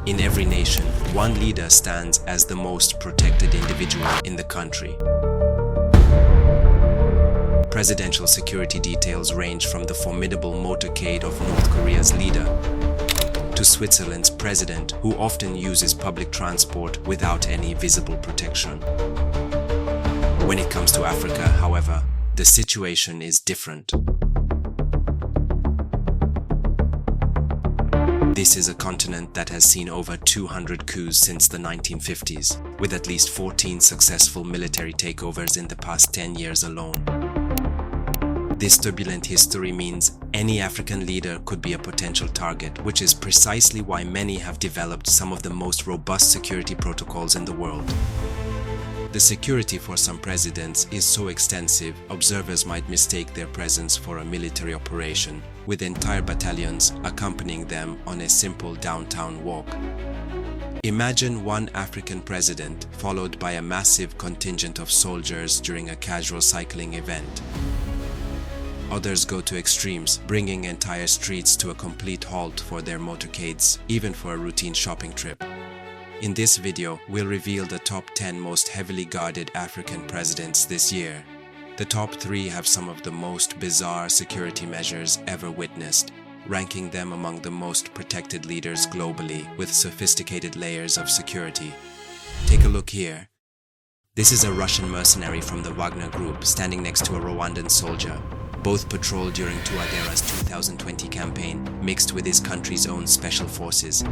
In every nation, one leader stands as the most protected individual in the country. Presidential security details range from the formidable motorcade of North Korea's leader to Switzerland's president, who often uses public transport without any visible protection. When it comes to Africa, however, the situation is different. This is a continent that has seen over 200 coups since the 1950s, with at least 14 successful military takeovers in the past 10 years alone. This turbulent history means any African leader could be a potential target, which is precisely why many have developed some of the most robust security protocols in the world. The security for some presidents is so extensive, observers might mistake their presence for a military operation, with entire battalions accompanying them on a simple downtown walk. Imagine one African president followed by a massive contingent of soldiers during a casual cycling event. Others go to extremes, bringing entire streets to a complete halt for their motorcades, even for a routine shopping trip. In this video, we'll reveal the top 10 most heavily guarded African presidents this year. The top 3 have some of the most bizarre security measures ever witnessed, ranking them among the most protected leaders globally with sophisticated layers of security. Take a look here. This is a Russian mercenary from the Wagner group standing next to a Rwandan soldier. Both patrolled during Touadéra's 2020 campaign, mixed with his country's own special forces.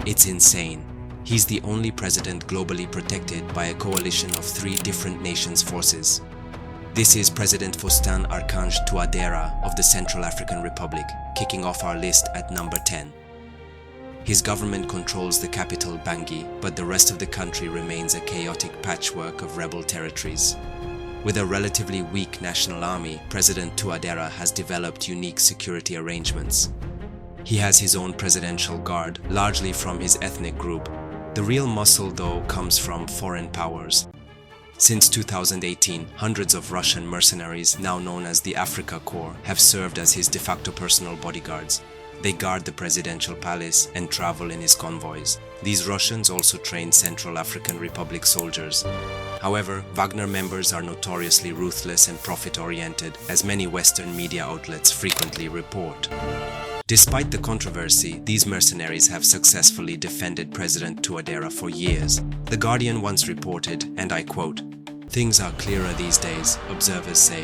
It's insane. He's the only president globally protected by a coalition of 3 different nations' forces. This is President Faustin-Archange Touadéra of the Central African Republic, kicking off our list at number 10. His government controls the capital Bangui, but the rest of the country remains a chaotic patchwork of rebel territories. With a relatively weak national army, President Touadéra has developed unique security arrangements. He has his own presidential guard, largely from his ethnic group. The real muscle, though, comes from foreign powers. Since 2018, hundreds of Russian mercenaries, now known as the Africa Corps, have served as his de facto personal bodyguards. They guard the presidential palace and travel in his convoys. These Russians also train Central African Republic soldiers. However, Wagner members are notoriously ruthless and profit-oriented, as many Western media outlets frequently report. Despite the controversy, these mercenaries have successfully defended President Touadéra for years. The Guardian once reported, and I quote, "Things are clearer these days, observers say.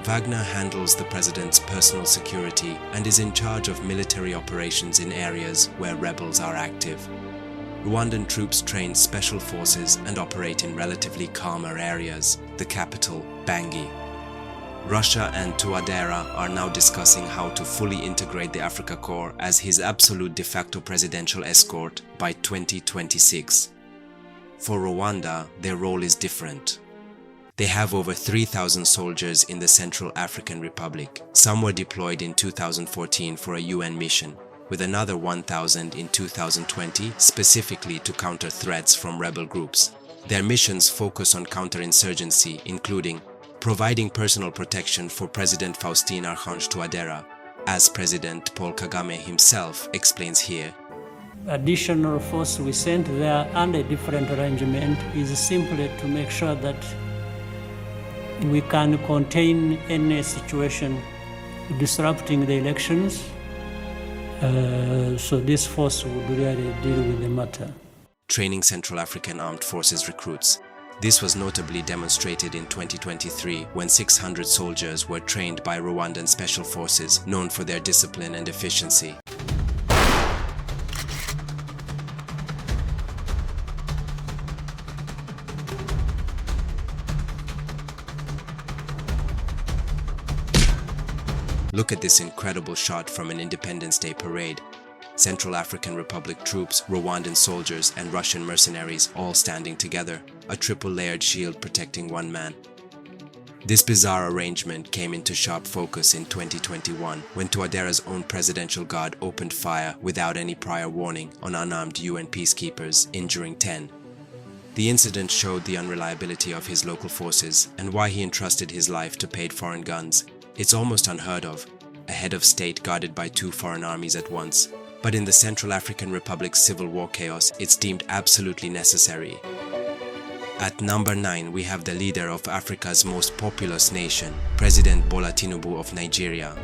Wagner handles the president's personal security and is in charge of military operations in areas where rebels are active. Rwandan troops train special forces and operate in relatively calmer areas, the capital, Bangui. Russia and Touadéra are now discussing how to fully integrate the Africa Corps as his absolute de facto presidential escort by 2026. For Rwanda, their role is different. They have over 3,000 soldiers in the Central African Republic. Some were deployed in 2014 for a UN mission, with another 1,000 in 2020 specifically to counter threats from rebel groups. Their missions focus on counterinsurgency, including providing personal protection for President Faustin-Archange Touadéra, as President Paul Kagame himself explains here. Additional force we sent there under a different arrangement is simply to make sure that we can contain any situation disrupting the elections. So this force would really deal with the matter. Training Central African Armed Forces recruits. This was notably demonstrated in 2023 when 600 soldiers were trained by Rwandan Special Forces, known for their discipline and efficiency. Look at this incredible shot from an Independence Day parade. Central African Republic troops, Rwandan soldiers, and Russian mercenaries all standing together, a triple-layered shield protecting one man. This bizarre arrangement came into sharp focus in 2021 when Touadéra's own presidential guard opened fire without any prior warning on unarmed UN peacekeepers, injuring 10. The incident showed the unreliability of his local forces and why he entrusted his life to paid foreign guns. It's almost unheard of, a head of state guarded by 2 foreign armies at once. But in the Central African Republic's civil war chaos, it's deemed absolutely necessary. At number 9, we have the leader of Africa's most populous nation, President Bola Tinubu of Nigeria.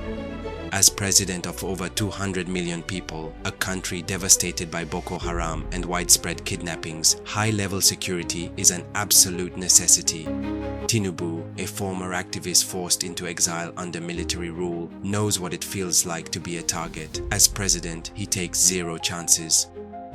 As president of over 200 million people, a country devastated by Boko Haram and widespread kidnappings, high-level security is an absolute necessity. Tinubu, a former activist forced into exile under military rule, knows what it feels like to be a target. As president, he takes zero chances.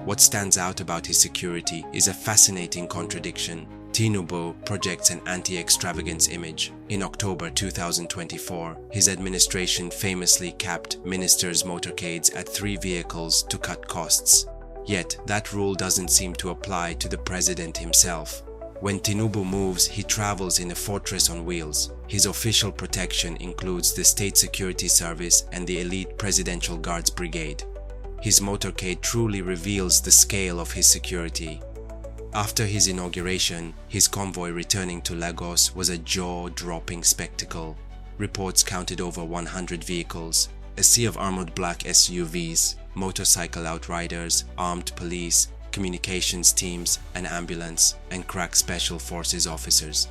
What stands out about his security is a fascinating contradiction. Tinubu projects an anti-extravagance image. In October 2024, his administration famously capped ministers' motorcades at 3 vehicles to cut costs. Yet, that rule doesn't seem to apply to the president himself. When Tinubu moves, he travels in a fortress on wheels. His official protection includes the State Security Service and the elite Presidential Guards Brigade. His motorcade truly reveals the scale of his security. After his inauguration, his convoy returning to Lagos was a jaw-dropping spectacle. Reports counted over 100 vehicles, a sea of armored black SUVs, motorcycle outriders, armed police, communications teams, an ambulance, and crack special forces officers.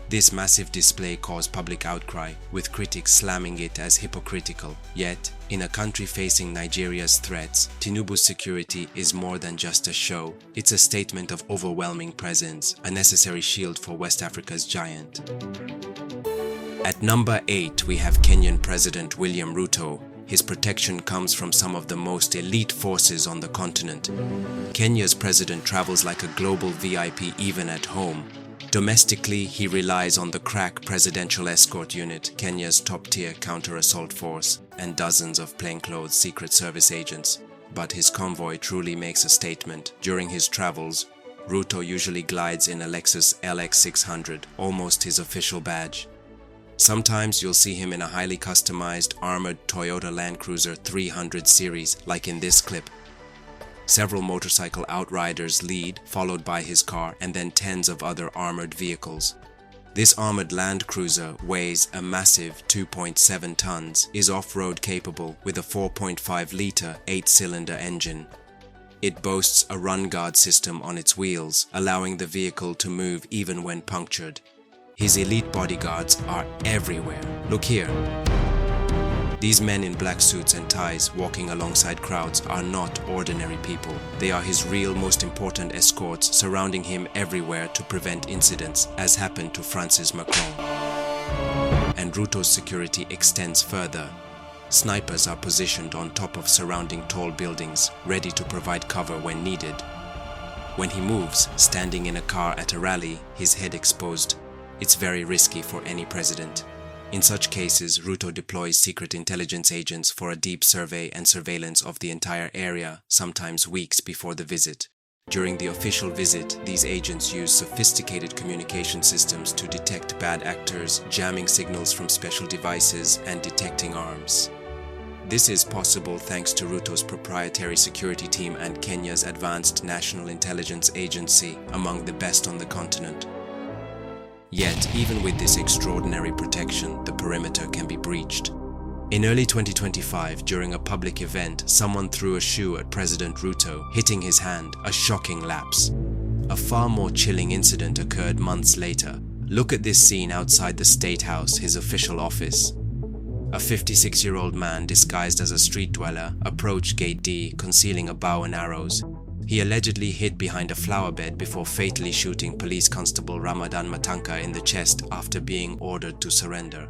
This massive display caused public outcry, with critics slamming it as hypocritical. Yet, in a country facing Nigeria's threats, Tinubu's security is more than just a show. It's a statement of overwhelming presence, a necessary shield for West Africa's giant. At number 8, we have Kenyan President William Ruto. His protection comes from some of the most elite forces on the continent. Kenya's president travels like a global VIP even at home. Domestically, he relies on the crack Presidential Escort Unit, Kenya's top-tier counter-assault force, and dozens of plainclothes Secret Service agents. But his convoy truly makes a statement. During his travels, Ruto usually glides in a Lexus LX600, almost his official badge. Sometimes you'll see him in a highly customized, armored Toyota Land Cruiser 300 series, like in this clip. Several motorcycle outriders lead, followed by his car, and then tens of other armored vehicles. This armored Land Cruiser weighs a massive 2.7 tons, is off-road capable with a 4.5-liter 8-cylinder engine. It boasts a run guard system on its wheels, allowing the vehicle to move even when punctured. His elite bodyguards are everywhere. Look here. These men in black suits and ties walking alongside crowds are not ordinary people. They are his real most important escorts, surrounding him everywhere to prevent incidents, as happened to Francis Macron. And Ruto's security extends further. Snipers are positioned on top of surrounding tall buildings, ready to provide cover when needed. When he moves, standing in a car at a rally, his head exposed, it's very risky for any president. In such cases, Ruto deploys secret intelligence agents for a deep survey and surveillance of the entire area, sometimes weeks before the visit. During the official visit, these agents use sophisticated communication systems to detect bad actors, jamming signals from special devices, and detecting arms. This is possible thanks to Ruto's proprietary security team and Kenya's advanced National Intelligence Agency, among the best on the continent. Yet, even with this extraordinary protection, the perimeter can be breached. In early 2025, during a public event, someone threw a shoe at President Ruto, hitting his hand, a shocking lapse. A far more chilling incident occurred months later. Look at this scene outside the State House, his official office. A 56-year-old man disguised as a street dweller approached Gate D, concealing a bow and arrows. He allegedly hid behind a flower bed before fatally shooting Police Constable Ramadan Matanka in the chest after being ordered to surrender.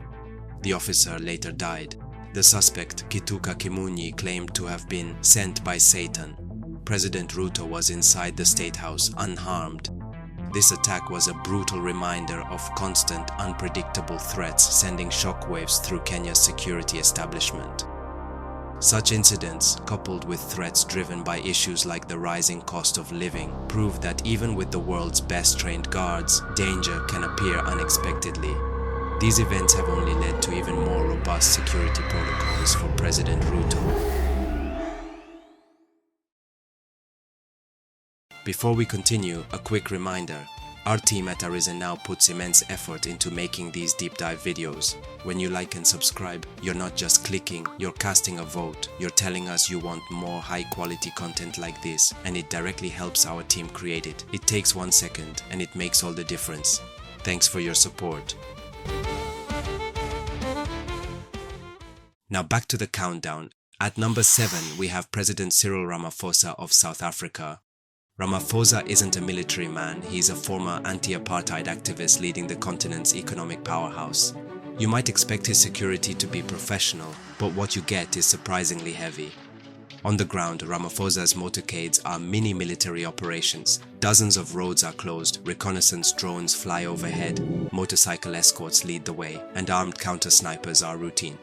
The officer later died. The suspect, Kituka Kimunyi, claimed to have been sent by Satan. President Ruto was inside the State House unharmed. This attack was a brutal reminder of constant, unpredictable threats sending shockwaves through Kenya's security establishment. Such incidents, coupled with threats driven by issues like the rising cost of living, prove that even with the world's best trained guards, danger can appear unexpectedly. These events have only led to even more robust security protocols for President Ruto. Before we continue, a quick reminder. Our team at Arisen now puts immense effort into making these deep dive videos. When you like and subscribe, you're not just clicking, you're casting a vote. You're telling us you want more high quality content like this, and it directly helps our team create it. It takes 1 second and it makes all the difference. Thanks for your support. Now back to the countdown. At number 7, we have President Cyril Ramaphosa of South Africa. Ramaphosa isn't a military man, he's a former anti-apartheid activist leading the continent's economic powerhouse. You might expect his security to be professional, but what you get is surprisingly heavy. On the ground, Ramaphosa's motorcades are mini military operations. Dozens of roads are closed, reconnaissance drones fly overhead, motorcycle escorts lead the way, and armed counter-snipers are routine.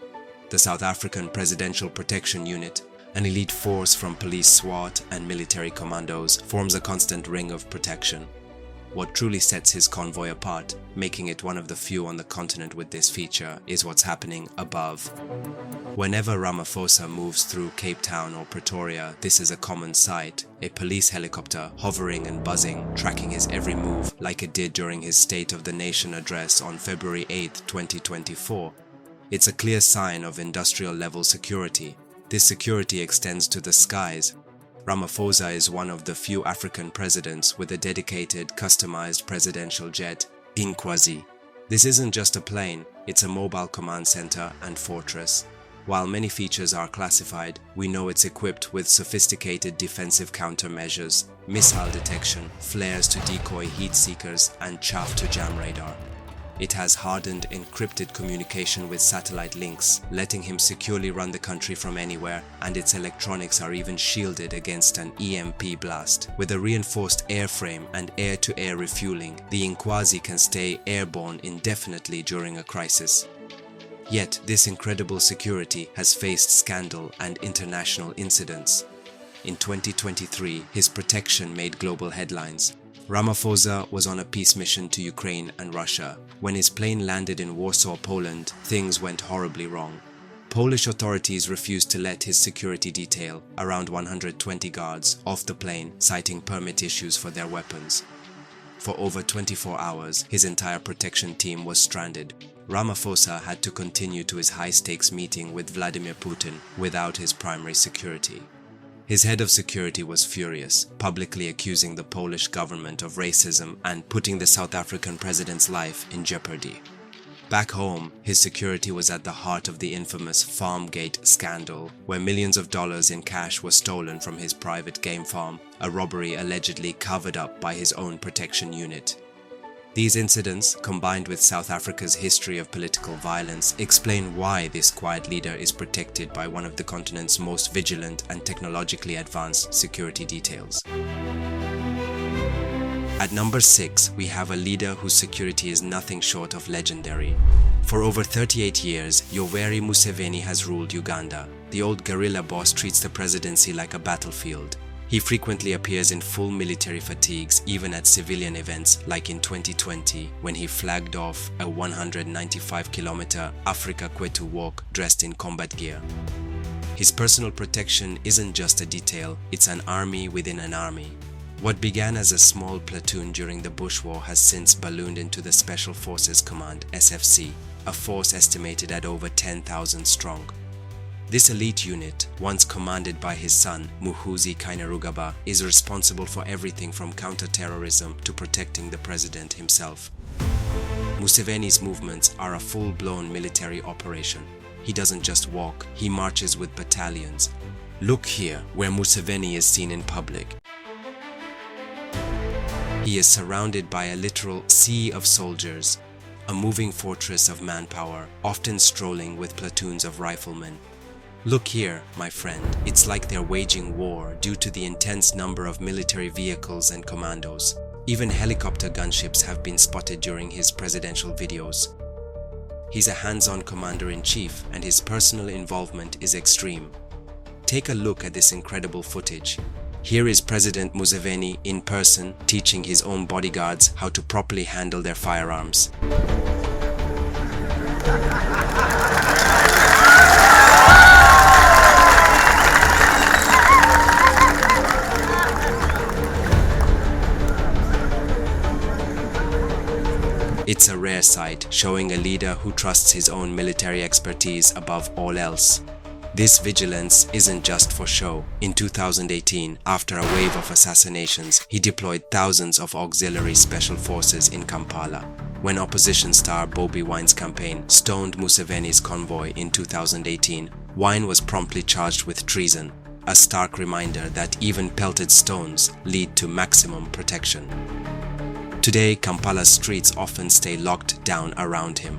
The South African Presidential Protection Unit, an elite force from police SWAT and military commandos, forms a constant ring of protection. What truly sets his convoy apart, making it one of the few on the continent with this feature, is what's happening above. Whenever Ramaphosa moves through Cape Town or Pretoria, this is a common sight: a police helicopter hovering and buzzing, tracking his every move like it did during his State of the Nation address on February 8, 2024. It's a clear sign of industrial-level security. This security extends to the skies. Ramaphosa is one of the few African presidents with a dedicated, customized presidential jet, Inkwazi. This isn't just a plane, it's a mobile command center and fortress. While many features are classified, we know it's equipped with sophisticated defensive countermeasures, missile detection, flares to decoy heat seekers, and chaff to jam radar. It has hardened encrypted communication with satellite links, letting him securely run the country from anywhere, and its electronics are even shielded against an EMP blast. With a reinforced airframe and air-to-air refueling, the Inkwazi can stay airborne indefinitely during a crisis. Yet, this incredible security has faced scandal and international incidents. In 2023, his protection made global headlines. Ramaphosa was on a peace mission to Ukraine and Russia. When his plane landed in Warsaw, Poland, things went horribly wrong. Polish authorities refused to let his security detail, around 120 guards, off the plane, citing permit issues for their weapons. For over 24 hours, his entire protection team was stranded. Ramaphosa had to continue to his high-stakes meeting with Vladimir Putin without his primary security. His head of security was furious, publicly accusing the Polish government of racism and putting the South African president's life in jeopardy. Back home, his security was at the heart of the infamous Farmgate scandal, where millions of dollars in cash were stolen from his private game farm, a robbery allegedly covered up by his own protection unit. These incidents, combined with South Africa's history of political violence, explain why this quiet leader is protected by one of the continent's most vigilant and technologically advanced security details. At number 6, we have a leader whose security is nothing short of legendary. For over 38 years, Yoweri Museveni has ruled Uganda. The old guerrilla boss treats the presidency like a battlefield. He frequently appears in full military fatigues, even at civilian events like in 2020 when he flagged off a 195-kilometer Africa Kwetu walk dressed in combat gear. His personal protection isn't just a detail, it's an army within an army. What began as a small platoon during the Bush War has since ballooned into the Special Forces Command (SFC), a force estimated at over 10,000 strong. This elite unit, once commanded by his son, Muhoozi Kainerugaba, is responsible for everything from counter-terrorism to protecting the president himself. Museveni's movements are a full-blown military operation. He doesn't just walk, he marches with battalions. Look here, where Museveni is seen in public. He is surrounded by a literal sea of soldiers, a moving fortress of manpower, often strolling with platoons of riflemen. Look here, my friend, it's like they're waging war due to the intense number of military vehicles and commandos. Even helicopter gunships have been spotted during his presidential videos. He's a hands-on commander-in-chief and his personal involvement is extreme. Take a look at this incredible footage. Here is President Museveni in person teaching his own bodyguards how to properly handle their firearms. It's a rare sight, showing a leader who trusts his own military expertise above all else. This vigilance isn't just for show. In 2018, after a wave of assassinations, he deployed thousands of auxiliary special forces in Kampala. When opposition star Bobi Wine's campaign stoned Museveni's convoy in 2018, Wine was promptly charged with treason, a stark reminder that even pelted stones lead to maximum protection. Today, Kampala's streets often stay locked down around him.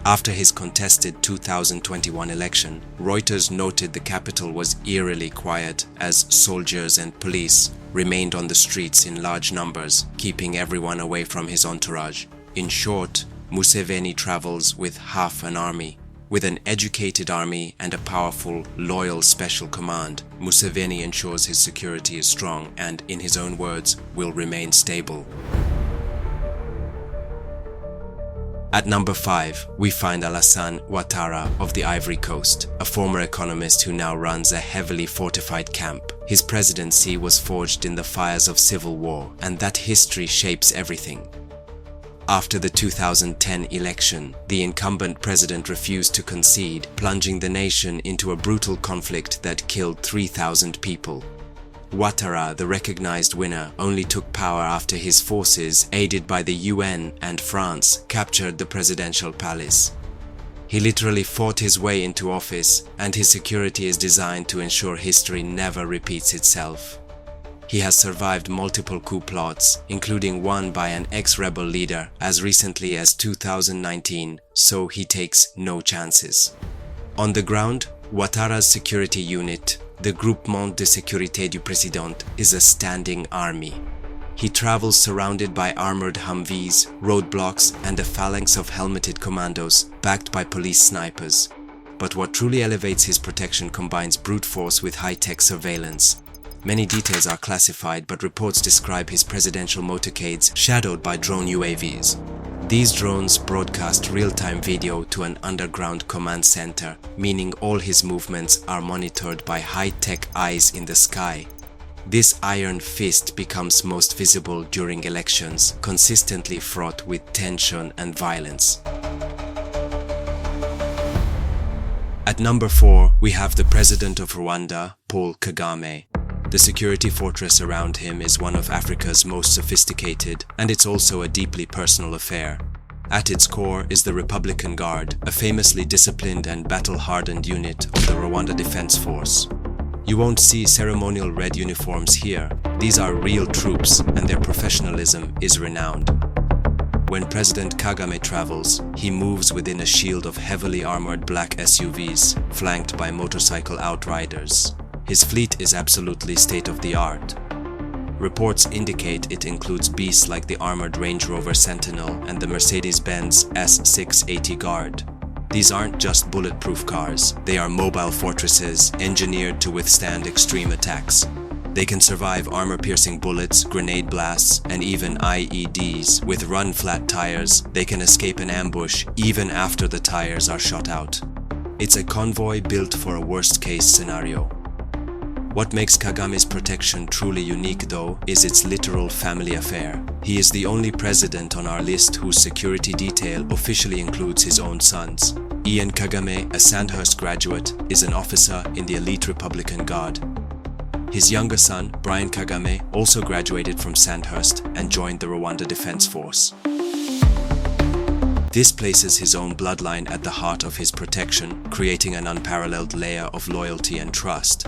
After his contested 2021 election, Reuters noted the capital was eerily quiet as soldiers and police remained on the streets in large numbers, keeping everyone away from his entourage. In short, Museveni travels with half an army. With an educated army and a powerful, loyal special command, Museveni ensures his security is strong and, in his own words, will remain stable. At number 5, we find Alassane Ouattara of the Ivory Coast, a former economist who now runs a heavily fortified camp. His presidency was forged in the fires of civil war, and that history shapes everything. After the 2010 election, the incumbent president refused to concede, plunging the nation into a brutal conflict that killed 3,000 people. Ouattara, the recognized winner, only took power after his forces, aided by the UN and France, captured the presidential palace. He literally fought his way into office, and his security is designed to ensure history never repeats itself. He has survived multiple coup plots, including one by an ex-rebel leader as recently as 2019, so he takes no chances. On the ground, Ouattara's security unit, the Groupement de Sécurité du Président, is a standing army. He travels surrounded by armored Humvees, roadblocks, and a phalanx of helmeted commandos backed by police snipers. But what truly elevates his protection combines brute force with high-tech surveillance. Many details are classified, but reports describe his presidential motorcades shadowed by drone UAVs. These drones broadcast real-time video to an underground command center, meaning all his movements are monitored by high-tech eyes in the sky. This iron fist becomes most visible during elections, consistently fraught with tension and violence. At number 4, we have the president of Rwanda, Paul Kagame. The security fortress around him is one of Africa's most sophisticated, and it's also a deeply personal affair. At its core is the Republican Guard, a famously disciplined and battle-hardened unit of the Rwanda Defense Force. You won't see ceremonial red uniforms here. These are real troops, and their professionalism is renowned. When President Kagame travels, he moves within a shield of heavily armored black SUVs, flanked by motorcycle outriders. His fleet is absolutely state-of-the-art. Reports indicate it includes beasts like the armored Range Rover Sentinel and the Mercedes-Benz S680 Guard. These aren't just bulletproof cars, they are mobile fortresses engineered to withstand extreme attacks. They can survive armor-piercing bullets, grenade blasts, and even IEDs. With run-flat tires, they can escape an ambush even after the tires are shot out. It's a convoy built for a worst-case scenario. What makes Kagame's protection truly unique, though, is its literal family affair. He is the only president on our list whose security detail officially includes his own sons. Ian Kagame, a Sandhurst graduate, is an officer in the elite Republican Guard. His younger son, Brian Kagame, also graduated from Sandhurst and joined the Rwanda Defense Force. This places his own bloodline at the heart of his protection, creating an unparalleled layer of loyalty and trust.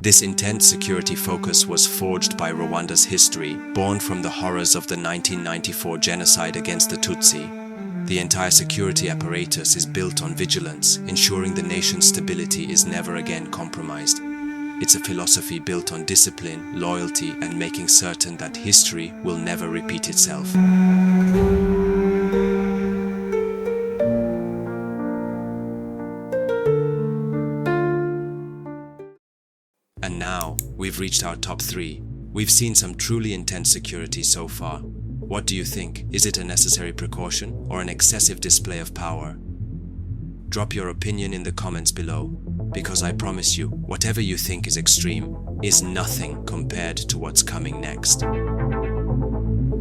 This intense security focus was forged by Rwanda's history, born from the horrors of the 1994 genocide against the Tutsi. The entire security apparatus is built on vigilance, ensuring the nation's stability is never again compromised. It's a philosophy built on discipline, loyalty, and making certain that history will never repeat itself. And now, we've reached our top 3. We've seen some truly intense security so far. What do you think? Is it a necessary precaution or an excessive display of power? Drop your opinion in the comments below, because I promise you, whatever you think is extreme is nothing compared to what's coming next.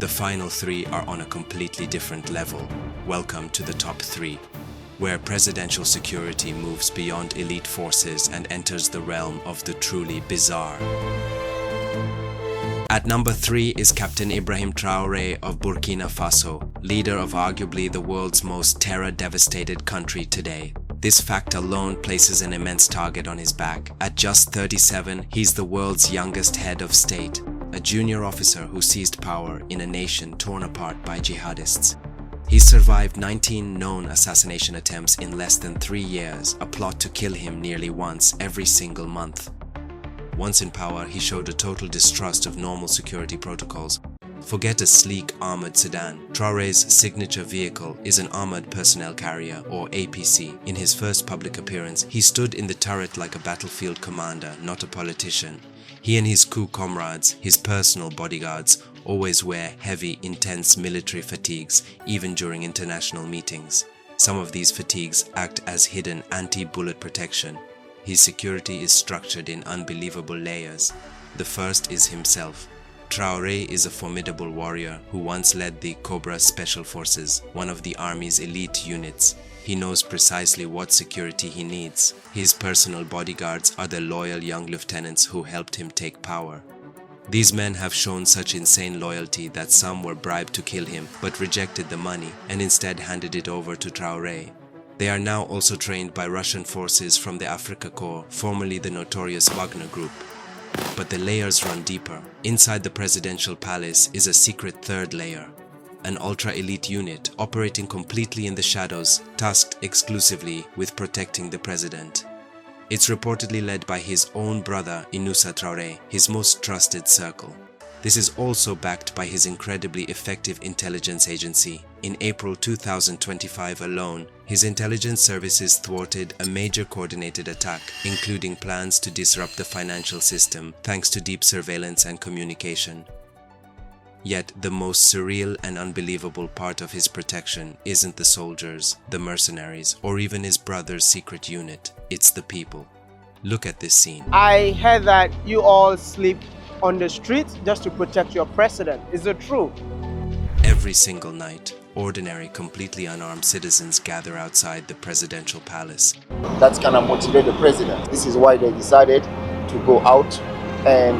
The The final three are on a completely different level. Welcome to the top three, where presidential security moves beyond elite forces and enters the realm of the truly bizarre. At number 3 is Captain Ibrahim Traoré of Burkina Faso, leader of arguably the world's most terror-devastated country today. This fact alone places an immense target on his back. At just 37, he's the world's youngest head of state, a junior officer who seized power in a nation torn apart by jihadists. He survived 19 known assassination attempts in less than 3 years, a plot to kill him nearly once every single month. Once in power, he showed a total distrust of normal security protocols. Forget a sleek armored sedan. Traoré's signature vehicle is an armored personnel carrier, or APC. In his first public appearance, he stood in the turret like a battlefield commander, not a politician. He and his coup comrades, his personal bodyguards, always wear heavy, intense military fatigues, even during international meetings. Some of these fatigues act as hidden anti-bullet protection. His security is structured in unbelievable layers. The first is himself. Traoré is a formidable warrior who once led the Cobra Special Forces, one of the army's elite units. He knows precisely what security he needs. His personal bodyguards are the loyal young lieutenants who helped him take power. These men have shown such insane loyalty that some were bribed to kill him but rejected the money and instead handed it over to Traoré. They are now also trained by Russian forces from the Afrika Korps, formerly the notorious Wagner Group. But the layers run deeper. Inside the presidential palace is a secret third layer, an ultra-elite unit operating completely in the shadows, tasked exclusively with protecting the president. It's reportedly led by his own brother Inoussa Traoré, his most trusted circle. This is also backed by his incredibly effective intelligence agency. In April 2025 alone, his intelligence services thwarted a major coordinated attack, including plans to disrupt the financial system thanks to deep surveillance and communication. Yet, the most surreal and unbelievable part of his protection isn't the soldiers, the mercenaries, or even his brother's secret unit. It's the people. Look at this scene. I heard that you all sleep on the streets just to protect your president. Is it true? Every single night, ordinary, completely unarmed citizens gather outside the presidential palace. That's gonna motivate the president. This is why they decided to go out and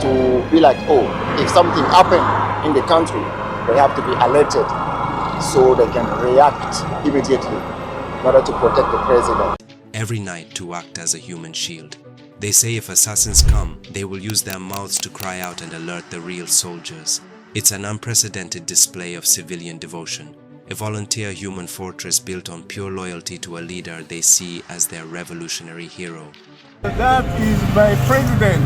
to be like, oh, if something happened in the country, they have to be alerted so they can react immediately in order to protect the president. Every night to act as a human shield. They say if assassins come, they will use their mouths to cry out and alert the real soldiers. It's an unprecedented display of civilian devotion, a volunteer human fortress built on pure loyalty to a leader they see as their revolutionary hero. That is my president.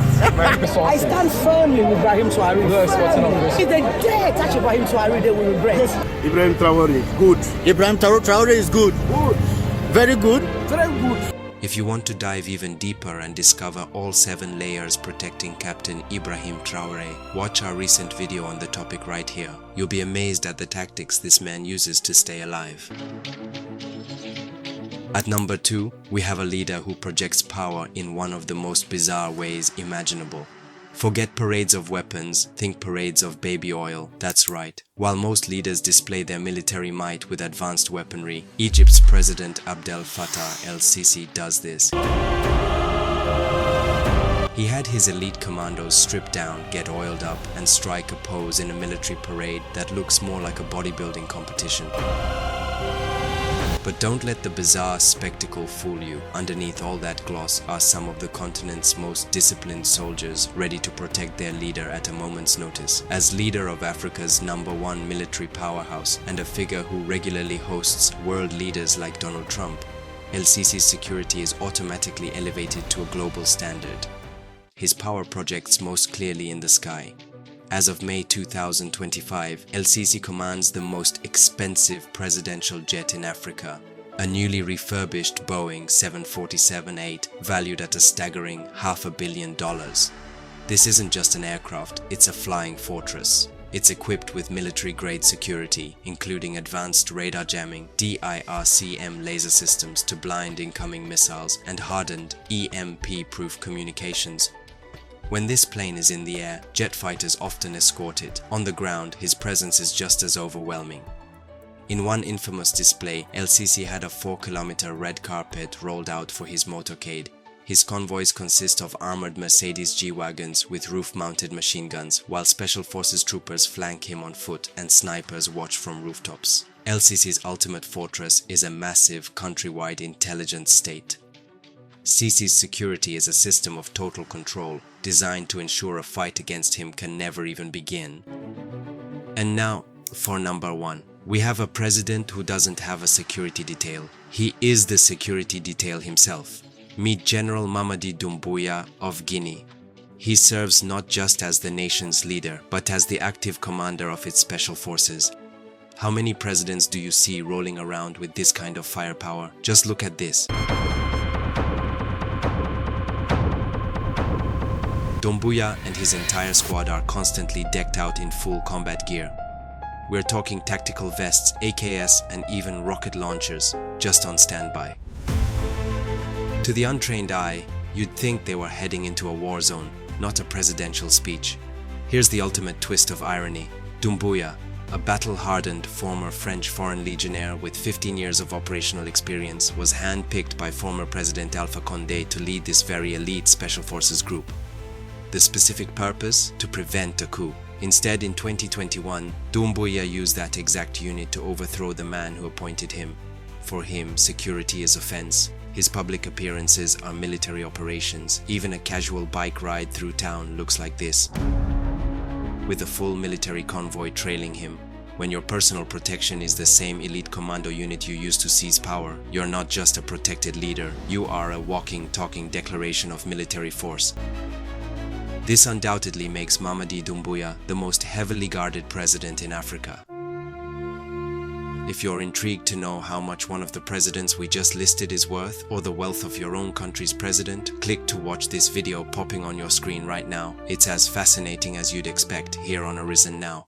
I stand firmly with Ibrahim Traoré. If they dare touch Ibrahim Traoré, they will regret. Ibrahim Traoré is good. Ibrahim Traoré is good. Good. Very good. Very good. If you want to dive even deeper and discover all 7 layers protecting Captain Ibrahim Traoré, watch our recent video on the topic right here. You'll be amazed at the tactics this man uses to stay alive. At number 2, we have a leader who projects power in one of the most bizarre ways imaginable. Forget parades of weapons, think parades of baby oil. That's right. While most leaders display their military might with advanced weaponry, Egypt's President Abdel Fattah el-Sisi does this. He had his elite commandos strip down, get oiled up, and strike a pose in a military parade that looks more like a bodybuilding competition. But don't let the bizarre spectacle fool you. Underneath all that gloss are some of the continent's most disciplined soldiers ready to protect their leader at a moment's notice. As leader of Africa's #1 military powerhouse and a figure who regularly hosts world leaders like Donald Trump, el-Sisi's security is automatically elevated to a global standard. His power projects most clearly in the sky. As of May 2025, el-Sisi commands the most expensive presidential jet in Africa, a newly refurbished Boeing 747-8 valued at a staggering $500 million. This isn't just an aircraft, it's a flying fortress. It's equipped with military-grade security, including advanced radar jamming, DIRCM laser systems to blind incoming missiles, and hardened EMP-proof communications. When this plane is in the air, jet fighters often escort it. On the ground, his presence is just as overwhelming. In one infamous display, el-sisi had a 4-kilometer red carpet rolled out for his motorcade. His convoys consist of armored Mercedes G-wagons with roof-mounted machine guns, while special forces troopers flank him on foot and snipers watch from rooftops. El-Sisi's ultimate fortress is a massive, countrywide intelligence state. Sisi's security is a system of total control, designed to ensure a fight against him can never even begin. And now, for number 1. We have a president who doesn't have a security detail. He is the security detail himself. Meet General Mamadi Doumbouya of Guinea. He serves not just as the nation's leader, but as the active commander of its special forces. How many presidents do you see rolling around with this kind of firepower? Just look at this. Doumbouya and his entire squad are constantly decked out in full combat gear. We're talking tactical vests, AKS, and even rocket launchers, just on standby. To the untrained eye, you'd think they were heading into a war zone, not a presidential speech. Here's the ultimate twist of irony. Doumbouya, a battle-hardened former French Foreign Legionnaire with 15 years of operational experience, was hand-picked by former President Alpha Condé to lead this very elite Special Forces group. The specific purpose? To prevent a coup. Instead, in 2021, Doumbouya used that exact unit to overthrow the man who appointed him. For him, security is offense. His public appearances are military operations. Even a casual bike ride through town looks like this, with a full military convoy trailing him. When your personal protection is the same elite commando unit you used to seize power, you're not just a protected leader, you are a walking, talking declaration of military force. This undoubtedly makes Mamadi Doumbouya the most heavily guarded president in Africa. If you're intrigued to know how much one of the presidents we just listed is worth, or the wealth of your own country's president, click to watch this video popping on your screen right now. It's as fascinating as you'd expect here on Arisen Now.